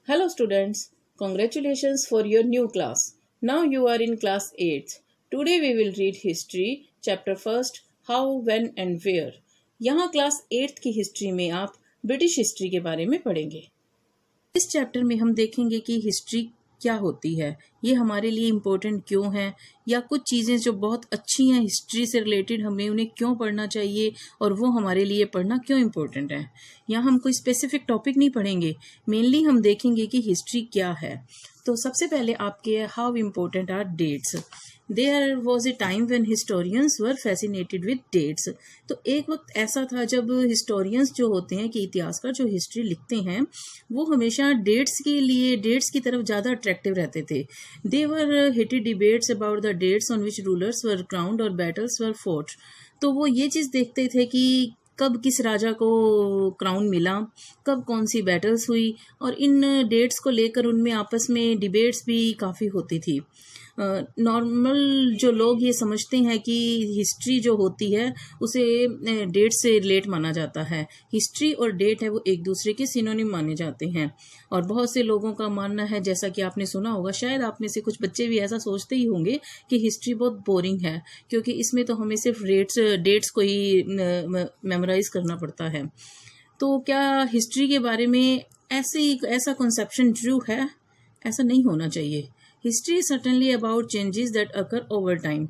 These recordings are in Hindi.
Hello students, congratulations for your new class. Now you are in class 8th. Today we will read history, chapter 1st, how, when and where. यहाँ क्लास 8th की हिस्ट्री में आप ब्रिटिश हिस्ट्री के बारे में पढ़ेंगे। इस चैप्टर में हम देखेंगे कि हिस्ट्री क्या होती है, ये हमारे लिए इम्पोर्टेंट क्यों है, या कुछ चीज़ें जो बहुत अच्छी हैं हिस्ट्री से रिलेटेड हमें उन्हें क्यों पढ़ना चाहिए और वो हमारे लिए पढ़ना क्यों इम्पोर्टेंट है। यहाँ हम कोई स्पेसिफिक टॉपिक नहीं पढ़ेंगे, मेनली हम देखेंगे कि हिस्ट्री क्या है। तो सबसे पहले आपके how important are dates. There was a time when historians were fascinated with dates. तो एक वक्त ऐसा था जब हिस्टोरियंस जो होते हैं कि इतिहासकार जो हिस्ट्री लिखते हैं वो हमेशा डेट्स के लिए डेट्स की तरफ ज़्यादा अट्रैक्टिव रहते थे। They were heated debates about the dates on which rulers were crowned और बैटल्स वर फोर्ट। तो वो ये चीज़ देखते थे कि कब किस राजा को क्राउन मिला, कब कौन सी बैटल्स हुई, और इन डेट्स को लेकर उनमें आपस में डिबेट्स भी काफ़ी होती थी। नॉर्मल जो लोग ये समझते हैं कि हिस्ट्री जो होती है उसे डेट से रिलेट माना जाता है। हिस्ट्री और डेट है वो एक दूसरे के सिनोनिम माने जाते हैं, और बहुत से लोगों का मानना है, जैसा कि आपने सुना होगा, शायद आप में से कुछ बच्चे भी ऐसा सोचते ही होंगे कि हिस्ट्री बहुत बोरिंग है क्योंकि इसमें तो हमें सिर्फ डेट्स को ही मेमोराइज करना पड़ता है। तो क्या हिस्ट्री के बारे में ऐसा कंसेप्शन ट्रू है? ऐसा नहीं होना चाहिए। History is certainly about changes that occur over time.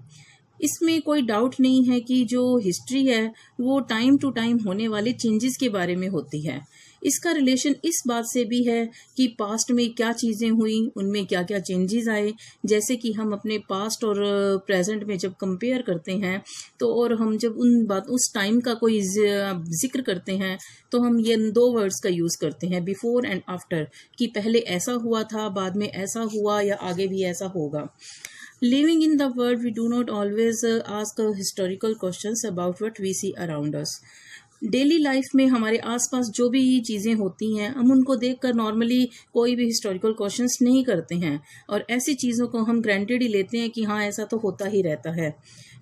इसमें कोई डाउट नहीं है कि जो हिस्ट्री है वो टाइम टू टाइम होने वाले चेंजेस के बारे में होती है। इसका रिलेशन इस बात से भी है कि पास्ट में क्या चीज़ें हुई, उनमें क्या क्या चेंजेस आए। जैसे कि हम अपने पास्ट और प्रेजेंट में जब कंपेयर करते हैं तो और हम जब उस टाइम का कोई जिक्र करते हैं तो हम ये दो वर्ड्स का यूज़ करते हैं, बिफोर एंड आफ्टर, कि पहले ऐसा हुआ था, बाद में ऐसा हुआ, या आगे भी ऐसा होगा। Living in the world, we do not always ask historical questions about what we see around us. Daily life में हमारे आसपास जो भी चीज़ें होती हैं हम उनको देखकर नॉर्मली कोई भी हिस्टोरिकल क्वेश्चंस नहीं करते हैं, और ऐसी चीज़ों को हम ग्रांटेड ही लेते हैं कि हाँ ऐसा तो होता ही रहता है।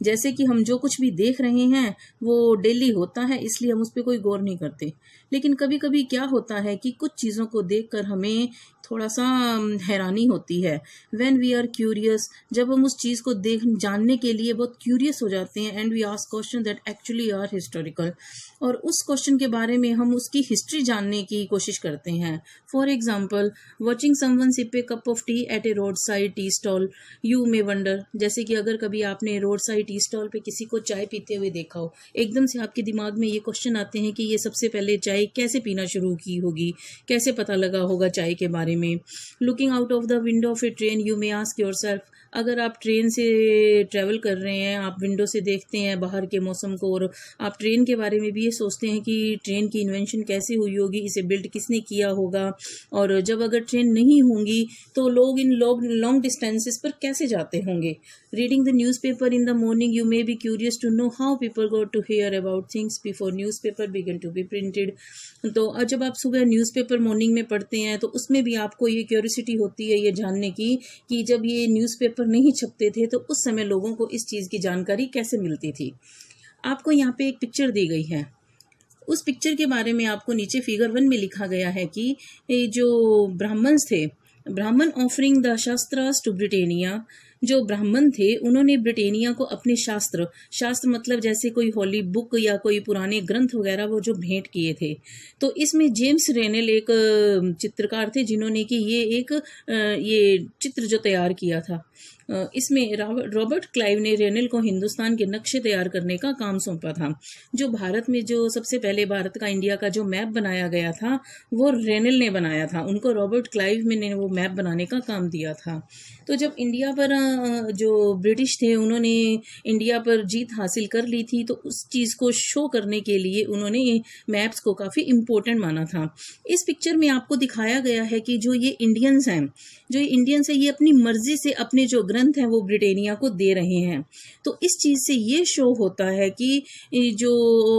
जैसे कि हम जो कुछ भी देख रहे हैं वो डेली होता है, इसलिए हम उस पर कोई गौर नहीं करते। लेकिन कभी कभी क्या होता है कि कुछ चीज़ों को देखकर हमें थोड़ा सा हैरानी होती है। व्हेन वी आर क्यूरियस, जब हम उस चीज़ को जानने के लिए बहुत क्यूरियस हो जाते हैं, and we ask question that actually are historical, और उस क्वेश्चन के बारे में हम उसकी हिस्ट्री जानने की कोशिश करते हैं। For example, watching someone sip a cup of tea at a road side tea stall, you may wonder. जैसे कि अगर कभी आपने रोड साइड टी स्टॉल पे किसी को चाय पीते हुए देखा हो, एकदम से आपके दिमाग में ये क्वेश्चन आते हैं कि ये सबसे पहले चाय कैसे पीना शुरू की होगी, कैसे पता लगा होगा चाय के बारे में। Looking out of the window of A train, you may ask yourself, अगर आप ट्रेन से ट्रेवल कर रहे हैं, आप विंडो से देखते हैं बाहर के मौसम को, और आप ट्रेन के बारे में भी ये सोचते हैं कि ट्रेन की इन्वेंशन कैसे हुई होगी, इसे बिल्ड किसने किया होगा, और जब अगर ट्रेन नहीं होंगी तो लोग इन लॉन्ग डिस्टेंसेस पर कैसे जाते होंगे। Reading the newspaper in the morning, you may be curious to know how people got to hear about things before newspaper began to be printed. तो जब आप सुबह न्यूज़पेपर मॉर्निंग में पढ़ते हैं तो उसमें भी आपको ये क्यूरियोसिटी होती है ये जानने की कि जब ये न्यूज़पेपर नहीं छपते थे तो उस समय लोगों को इस चीज़ की जानकारी कैसे मिलती थी। आपको यहाँ पे एक पिक्चर दी गई है, उस पिक्चर के बारे में आपको नीचे फिगर 1 में लिखा गया है कि जो ब्राह्मण्स थे, ब्राह्मण ऑफरिंग द शास्त्रास टू ब्रिटेनिया, जो ब्राह्मण थे उन्होंने ब्रिटेनिया को अपने शास्त्र मतलब जैसे कोई होली बुक या कोई पुराने ग्रंथ वगैरह वो जो भेंट किए थे। तो इसमें जेम्स रेनेल एक चित्रकार थे जिन्होंने कि ये चित्र जो तैयार किया था। इसमें रॉबर्ट क्लाइव ने रेनेल को हिंदुस्तान के नक्शे तैयार करने का काम सौंपा था। जो भारत में जो सबसे पहले भारत का इंडिया का जो मैप बनाया गया था वो रेनेल ने बनाया था, उनको रॉबर्ट क्लाइव ने वो मैप बनाने का काम दिया था। तो जब इंडिया पर जो ब्रिटिश थे उन्होंने इंडिया पर जीत हासिल कर ली थी तो उस चीज़ को शो करने के लिए उन्होंने मैप्स को काफ़ी इम्पोर्टेंट माना था। इस पिक्चर में आपको दिखाया गया है कि जो ये इंडियंस हैं ये अपनी मर्जी से अपने जो ग्रंथ हैं वो ब्रिटेनिया को दे रहे हैं। तो इस चीज़ से ये शो होता है कि जो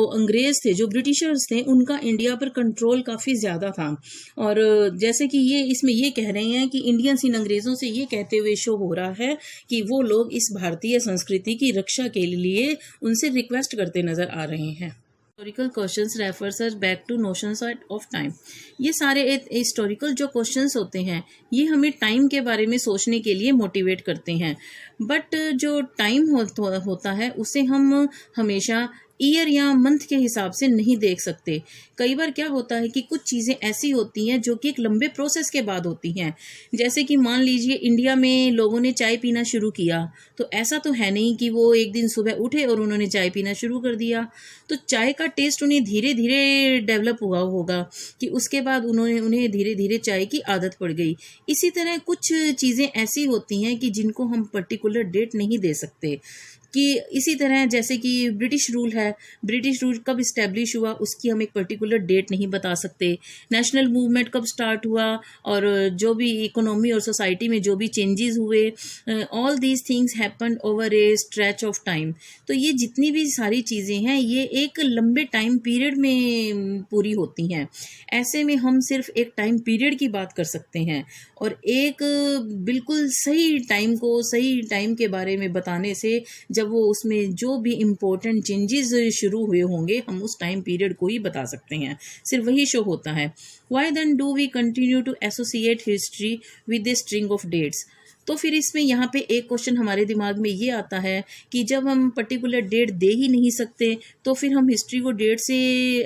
अंग्रेज थे, जो ब्रिटिशर्स थे, उनका इंडिया पर कंट्रोल काफ़ी ज़्यादा था। और जैसे कि ये इसमें ये कह रहे हैं कि इंडियंस इन अंग्रेज़ों से ये कहते हुए शो हो रहा है कि वो लोग इस भारतीय संस्कृति की रक्षा के लिए उनसे रिक्वेस्ट करते नज़र आ रहे हैं। Historical questions refers us back to notions of time. ये सारे हिस्टोरिकल जो क्वेश्चंस होते हैं ये हमें टाइम के बारे में सोचने के लिए मोटिवेट करते हैं। बट जो टाइम होता है उसे हम हमेशा ईयर या मंथ के हिसाब से नहीं देख सकते। कई बार क्या होता है कि कुछ चीज़ें ऐसी होती हैं जो कि एक लंबे प्रोसेस के बाद होती हैं। जैसे कि मान लीजिए इंडिया में लोगों ने चाय पीना शुरू किया, तो ऐसा तो है नहीं कि वो एक दिन सुबह उठे और उन्होंने चाय पीना शुरू कर दिया। तो चाय का टेस्ट उन्हें धीरे धीरे डेवलप हुआ होगा कि उसके बाद उन्हें धीरे धीरे चाय की आदत पड़ गई। इसी तरह कुछ चीज़ें ऐसी होती हैं कि जिनको हम पर्टिकुलर डेट नहीं दे सकते। कि इसी तरह जैसे कि ब्रिटिश रूल है, ब्रिटिश रूल कब इस्टेब्लिश हुआ उसकी हम एक पर्टिकुलर डेट नहीं बता सकते। नेशनल मूवमेंट कब स्टार्ट हुआ और जो भी इकोनॉमी और सोसाइटी में जो भी चेंजेस हुए, all these things happened over A stretch of time. तो ये जितनी भी सारी चीज़ें हैं ये एक लंबे टाइम पीरियड में पूरी होती हैं। ऐसे में हम सिर्फ एक टाइम पीरियड की बात कर सकते हैं और एक बिल्कुल सही टाइम के बारे में बताने से जब वो उसमें जो भी इम्पोर्टेंट चेंजेस शुरू हुए होंगे हम उस टाइम पीरियड को ही बता सकते हैं। सिर्फ वही शो होता है। Why then do we continue to associate history with the string of dates. तो फिर इसमें यहाँ पे एक क्वेश्चन हमारे दिमाग में ये आता है कि जब हम पर्टिकुलर डेट दे ही नहीं सकते तो फिर हम हिस्ट्री को डेट से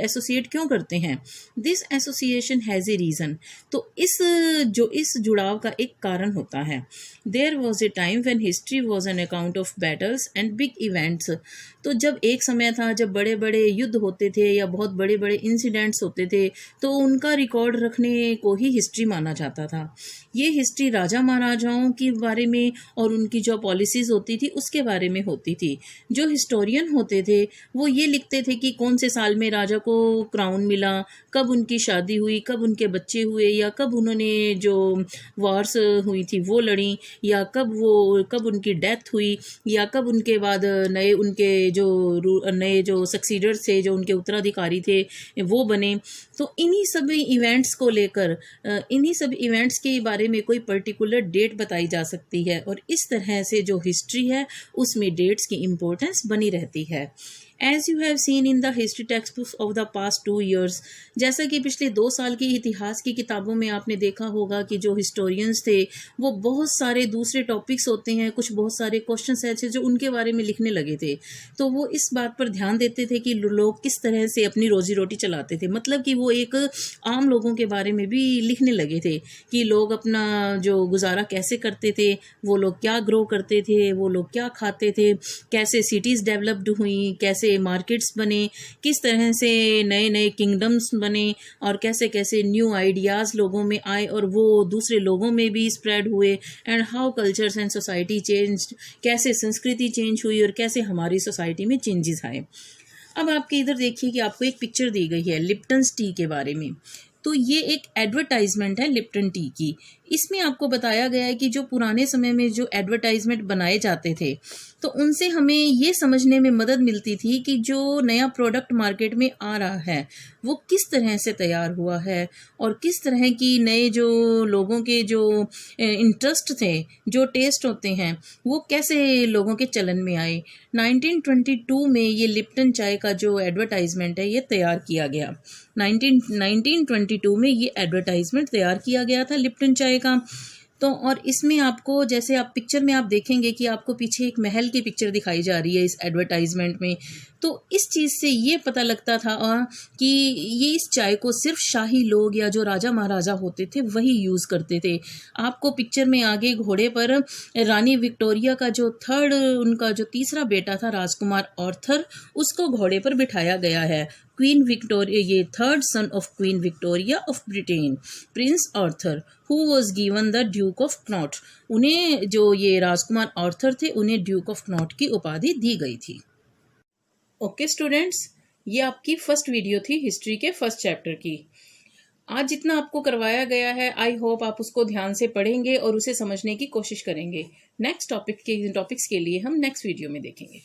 एसोसिएट क्यों करते हैं। This association has a reason. तो इस जुड़ाव का एक कारण होता है। There was a time when history was an account of battles and big events. तो जब एक समय था जब बड़े बड़े युद्ध होते थे या बहुत बड़े बड़े इंसिडेंट्स होते थे तो उनका रिकॉर्ड रखने को ही हिस्ट्री माना जाता था। ये हिस्ट्री राजा महाराजाओं के बारे में और उनकी जो पॉलिसीज़ होती थी उसके बारे में होती थी। जो हिस्टोरियन होते थे वो ये लिखते थे कि कौन से साल में राजा को क्राउन मिला, कब उनकी शादी हुई, कब उनके बच्चे हुए या कब उन्होंने जो वॉर्स हुई थी वो लड़ी या कब उनकी डेथ हुई या कब उनके बाद नए जो सक्सीडर्स थे, जो उनके उत्तराधिकारी थे वो बने। तो इन्हीं सभी इवेंट्स के बारे में कोई पर्टिकुलर डेट बताई जा सकती है और इस तरह से जो हिस्ट्री है उसमें डेट्स की इम्पोर्टेंस बनी रहती है। As you have seen in the history textbooks of the past 2 years, जैसा कि पिछले 2 साल की इतिहास की किताबों में आपने देखा होगा कि जो हिस्टोरियंस थे वो बहुत सारे दूसरे टॉपिक्स होते हैं, कुछ बहुत सारे क्वेश्चंस ऐसे जो उनके बारे में लिखने लगे थे। तो वो इस बात पर ध्यान देते थे कि लोग किस तरह से अपनी रोजी रोटी चलाते थे। मतलब कि वो एक आम लोगों के बारे में भी लिखने लगे थे कि लोग अपना जो गुजारा कैसे करते थे, वो लोग क्या ग्रो करते थे, वो लोग क्या खाते थे, कैसे सिटीज़ डेवलप्ड हुई, कैसे मार्केट्स बने, किस तरह से नए नए किंगडम्स बने और कैसे कैसे न्यू आइडियाज़ लोगों में आए और वो दूसरे लोगों में भी स्प्रेड हुए। And how cultures and society changed, कैसे संस्कृति चेंज हुई और कैसे हमारी सोसाइटी में चेंजेस आए। अब आपके इधर देखिए कि आपको एक पिक्चर दी गई है लिप्टन टी के बारे में। तो ये एक एडवर्टाइजमेंट है लिप्टन टी की। इसमें आपको बताया गया है कि जो पुराने समय में जो एडवर्टाइजमेंट बनाए जाते थे तो उनसे हमें ये समझने में मदद मिलती थी कि जो नया प्रोडक्ट मार्केट में आ रहा है वो किस तरह से तैयार हुआ है और किस तरह की नए जो लोगों के जो इंटरेस्ट थे, जो टेस्ट होते हैं वो कैसे लोगों के चलन में आए। 1922 में ये लिप्टन चाय का जो एडवर्टाइजमेंट है ये तैयार किया गया। 1922 में ये एडवर्टाइजमेंट तैयार किया गया था लिप्टन चाय का। तो और इसमें आपको जैसे आप पिक्चर में आप देखेंगे कि आपको पीछे एक महल की पिक्चर दिखाई जा रही है इस एडवर्टाइजमेंट में। तो इस चीज़ से ये पता लगता था कि ये इस चाय को सिर्फ शाही लोग या जो राजा महाराजा होते थे वही यूज़ करते थे। आपको पिक्चर में आगे घोड़े पर रानी विक्टोरिया का उनका जो तीसरा बेटा था राजकुमार आर्थर, उसको घोड़े पर बिठाया गया है। क्वीन विक्टोरिया, ये third son of queen Victoria of Britain, prince Arthur, who was given the duke of Connaught. उन्हें जो ये राजकुमार आर्थर थे उन्हें ड्यूक ऑफ क्नॉट की उपाधि दी गई थी। ओके स्टूडेंट्स, ये आपकी फर्स्ट वीडियो थी हिस्ट्री के फर्स्ट चैप्टर की। आज जितना आपको करवाया गया है आई होप आप उसको ध्यान से पढ़ेंगे और उसे समझने की कोशिश करेंगे। नेक्स्ट टॉपिक्स के लिए हम नेक्स्ट वीडियो में देखेंगे।